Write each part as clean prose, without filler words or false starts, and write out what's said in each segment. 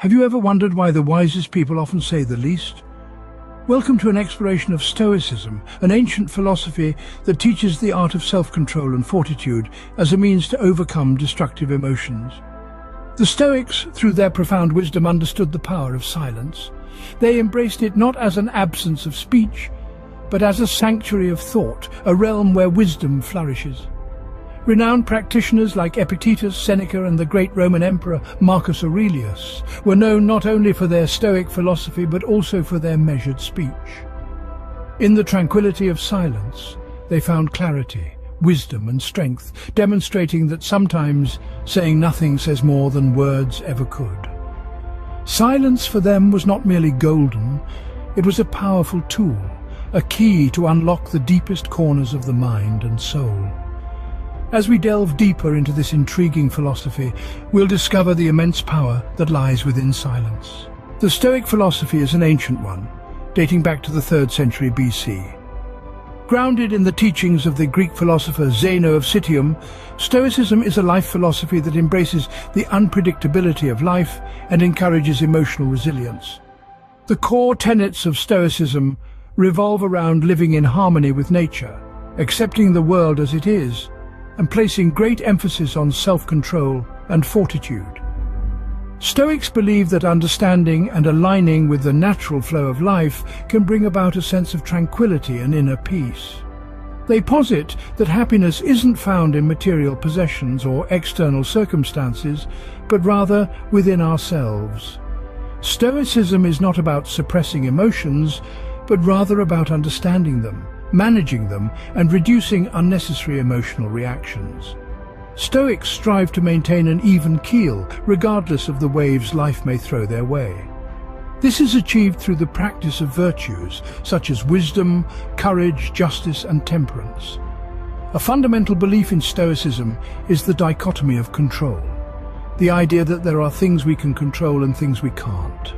Have you ever wondered why the wisest people often say the least? Welcome to an exploration of Stoicism, an ancient philosophy that teaches the art of self-control and fortitude as a means to overcome destructive emotions. The Stoics, through their profound wisdom, understood the power of silence. They embraced it not as an absence of speech, but as a sanctuary of thought, a realm where wisdom flourishes. Renowned practitioners like Epictetus, Seneca, and the great Roman Emperor Marcus Aurelius were known not only for their Stoic philosophy but also for their measured speech. In the tranquility of silence, they found clarity, wisdom, and strength, demonstrating that sometimes saying nothing says more than words ever could. Silence for them was not merely golden, it was a powerful tool, a key to unlock the deepest corners of the mind and soul. As we delve deeper into this intriguing philosophy, we'll discover the immense power that lies within silence. The Stoic philosophy is an ancient one, dating back to the 3rd century BC. Grounded in the teachings of the Greek philosopher Zeno of Citium, Stoicism is a life philosophy that embraces the unpredictability of life and encourages emotional resilience. The core tenets of Stoicism revolve around living in harmony with nature, accepting the world as it is, and placing great emphasis on self-control and fortitude. Stoics believe that understanding and aligning with the natural flow of life can bring about a sense of tranquility and inner peace. They posit that happiness isn't found in material possessions or external circumstances, but rather within ourselves. Stoicism is not about suppressing emotions, but rather about understanding them, managing them, and reducing unnecessary emotional reactions. Stoics strive to maintain an even keel, regardless of the waves life may throw their way. This is achieved through the practice of virtues, such as wisdom, courage, justice, and temperance. A fundamental belief in Stoicism is the dichotomy of control, the idea that there are things we can control and things we can't.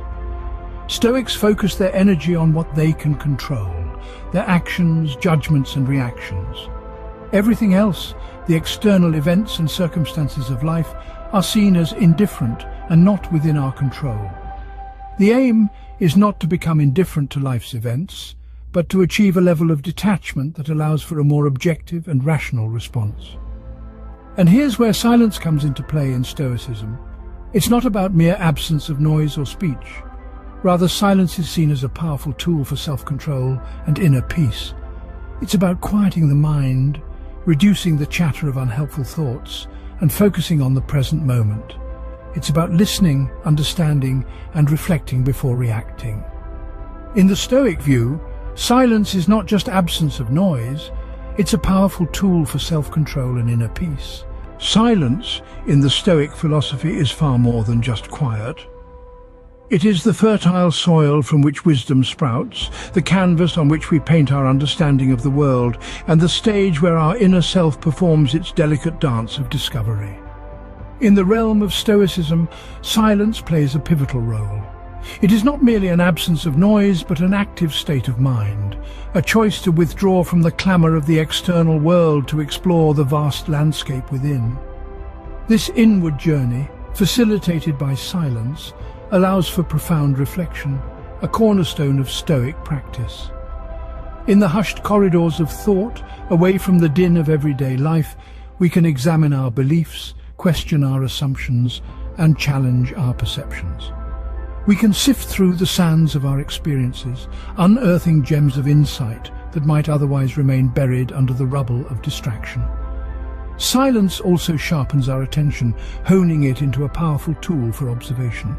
Stoics focus their energy on what they can control, their actions, judgments, and reactions. Everything else, the external events and circumstances of life, are seen as indifferent and not within our control. The aim is not to become indifferent to life's events, but to achieve a level of detachment that allows for a more objective and rational response. And here's where silence comes into play in Stoicism. It's not about mere absence of noise or speech. Rather, silence is seen as a powerful tool for self-control and inner peace. It's about quieting the mind, reducing the chatter of unhelpful thoughts, and focusing on the present moment. It's about listening, understanding, and reflecting before reacting. In the Stoic view, silence is not just absence of noise, it's a powerful tool for self-control and inner peace. Silence, in the Stoic philosophy, is far more than just quiet. It is the fertile soil from which wisdom sprouts, the canvas on which we paint our understanding of the world, and the stage where our inner self performs its delicate dance of discovery. In the realm of Stoicism, silence plays a pivotal role. It is not merely an absence of noise, but an active state of mind, a choice to withdraw from the clamour of the external world to explore the vast landscape within. This inward journey, facilitated by silence, allows for profound reflection, a cornerstone of Stoic practice. In the hushed corridors of thought, away from the din of everyday life, we can examine our beliefs, question our assumptions, and challenge our perceptions. We can sift through the sands of our experiences, unearthing gems of insight that might otherwise remain buried under the rubble of distraction. Silence also sharpens our attention, honing it into a powerful tool for observation.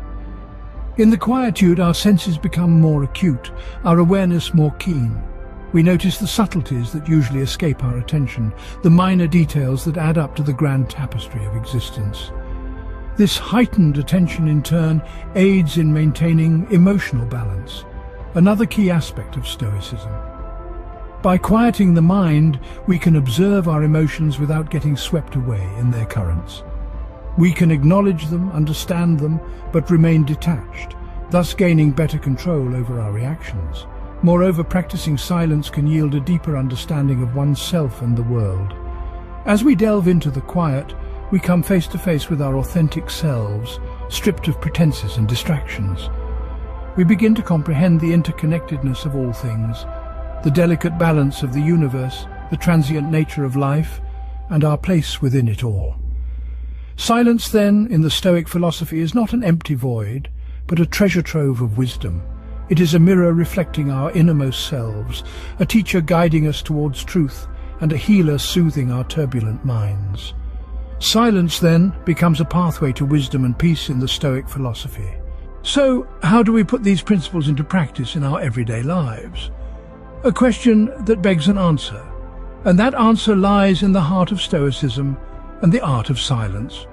In the quietude, our senses become more acute, our awareness more keen. We notice the subtleties that usually escape our attention, the minor details that add up to the grand tapestry of existence. This heightened attention, in turn, aids in maintaining emotional balance, another key aspect of Stoicism. By quieting the mind, we can observe our emotions without getting swept away in their currents. We can acknowledge them, understand them, but remain detached, thus gaining better control over our reactions. Moreover, practicing silence can yield a deeper understanding of oneself and the world. As we delve into the quiet, we come face to face with our authentic selves, stripped of pretenses and distractions. We begin to comprehend the interconnectedness of all things, the delicate balance of the universe, the transient nature of life, and our place within it all. Silence, then, in the Stoic philosophy is not an empty void, but a treasure trove of wisdom. It is a mirror reflecting our innermost selves, a teacher guiding us towards truth, and a healer soothing our turbulent minds. Silence, then, becomes a pathway to wisdom and peace in the Stoic philosophy. So, how do we put these principles into practice in our everyday lives? A question that begs an answer, and that answer lies in the heart of Stoicism and the art of silence.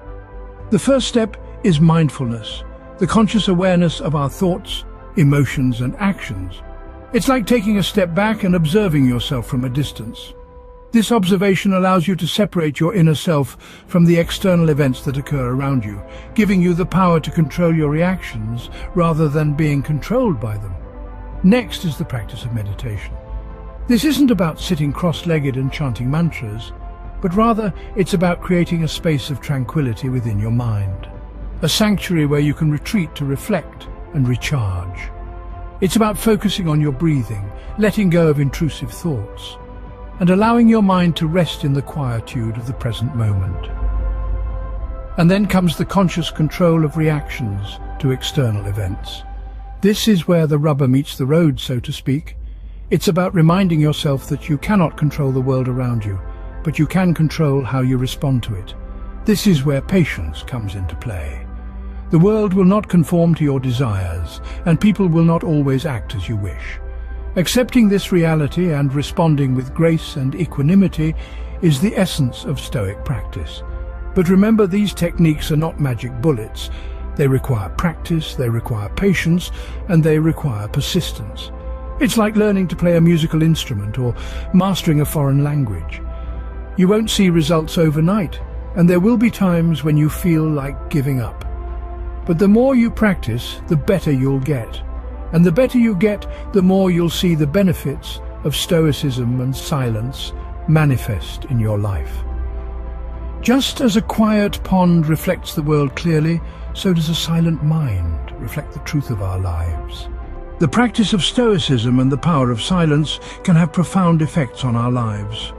The first step is mindfulness, the conscious awareness of our thoughts, emotions, and actions. It's like taking a step back and observing yourself from a distance. This observation allows you to separate your inner self from the external events that occur around you, giving you the power to control your reactions rather than being controlled by them. Next is the practice of meditation. This isn't about sitting cross-legged and chanting mantras, but rather it's about creating a space of tranquility within your mind, a sanctuary where you can retreat to reflect and recharge. It's about focusing on your breathing, letting go of intrusive thoughts, and allowing your mind to rest in the quietude of the present moment. And then comes the conscious control of reactions to external events. This is where the rubber meets the road, so to speak. It's about reminding yourself that you cannot control the world around you, but you can control how you respond to it. This is where patience comes into play. The world will not conform to your desires, and people will not always act as you wish. Accepting this reality and responding with grace and equanimity is the essence of Stoic practice. But remember, these techniques are not magic bullets. They require practice, they require patience, and they require persistence. It's like learning to play a musical instrument or mastering a foreign language. You won't see results overnight, and there will be times when you feel like giving up. But the more you practice, the better you'll get. And the better you get, the more you'll see the benefits of Stoicism and silence manifest in your life. Just as a quiet pond reflects the world clearly, so does a silent mind reflect the truth of our lives. The practice of Stoicism and the power of silence can have profound effects on our lives.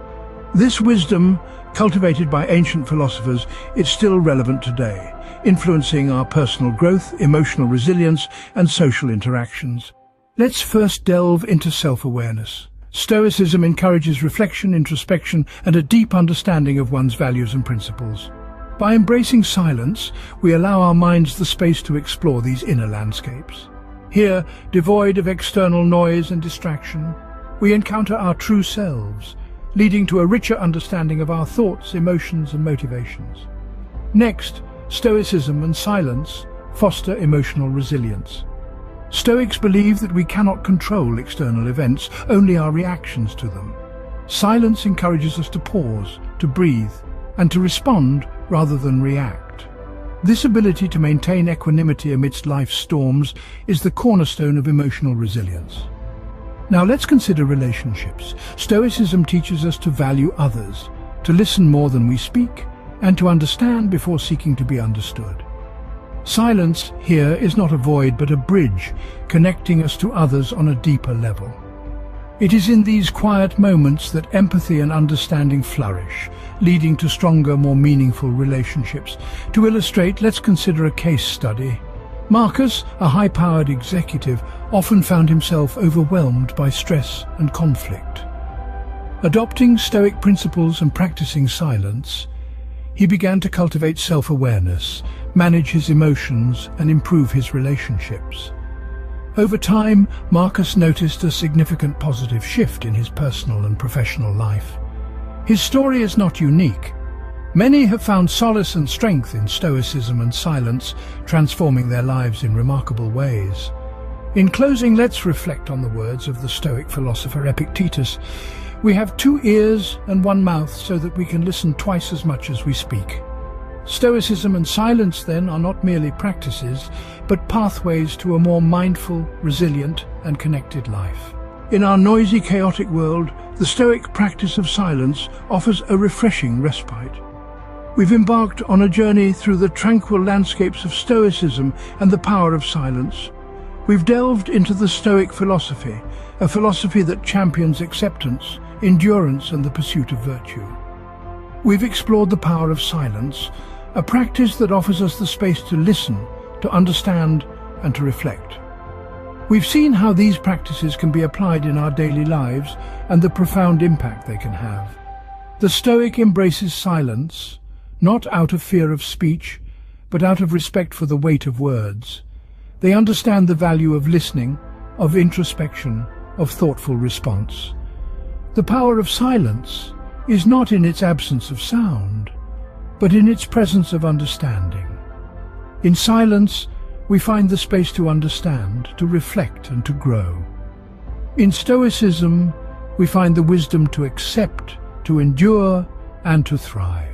This wisdom, cultivated by ancient philosophers, is still relevant today, influencing our personal growth, emotional resilience, and social interactions. Let's first delve into self-awareness. Stoicism encourages reflection, introspection, and a deep understanding of one's values and principles. By embracing silence, we allow our minds the space to explore these inner landscapes. Here, devoid of external noise and distraction, we encounter our true selves, leading to a richer understanding of our thoughts, emotions, and motivations. Next, Stoicism and silence foster emotional resilience. Stoics believe that we cannot control external events, only our reactions to them. Silence encourages us to pause, to breathe, and to respond rather than react. This ability to maintain equanimity amidst life's storms is the cornerstone of emotional resilience. Now let's consider relationships. Stoicism teaches us to value others, to listen more than we speak, and to understand before seeking to be understood. Silence here is not a void but a bridge, connecting us to others on a deeper level. It is in these quiet moments that empathy and understanding flourish, leading to stronger, more meaningful relationships. To illustrate, let's consider a case study. Marcus, a high-powered executive, often found himself overwhelmed by stress and conflict. Adopting Stoic principles and practicing silence, he began to cultivate self-awareness, manage his emotions, and improve his relationships. Over time, Marcus noticed a significant positive shift in his personal and professional life. His story is not unique. Many have found solace and strength in Stoicism and silence, transforming their lives in remarkable ways. In closing, let's reflect on the words of the Stoic philosopher Epictetus. We have 2 ears and 1 mouth so that we can listen twice as much as we speak. Stoicism and silence, then, are not merely practices, but pathways to a more mindful, resilient, and connected life. In our noisy, chaotic world, the Stoic practice of silence offers a refreshing respite. We've embarked on a journey through the tranquil landscapes of Stoicism and the power of silence. We've delved into the Stoic philosophy, a philosophy that champions acceptance, endurance, and the pursuit of virtue. We've explored the power of silence, a practice that offers us the space to listen, to understand, and to reflect. We've seen how these practices can be applied in our daily lives and the profound impact they can have. The Stoic embraces silence, not out of fear of speech, but out of respect for the weight of words. They understand the value of listening, of introspection, of thoughtful response. The power of silence is not in its absence of sound, but in its presence of understanding. In silence, we find the space to understand, to reflect, and to grow. In Stoicism, we find the wisdom to accept, to endure, and to thrive.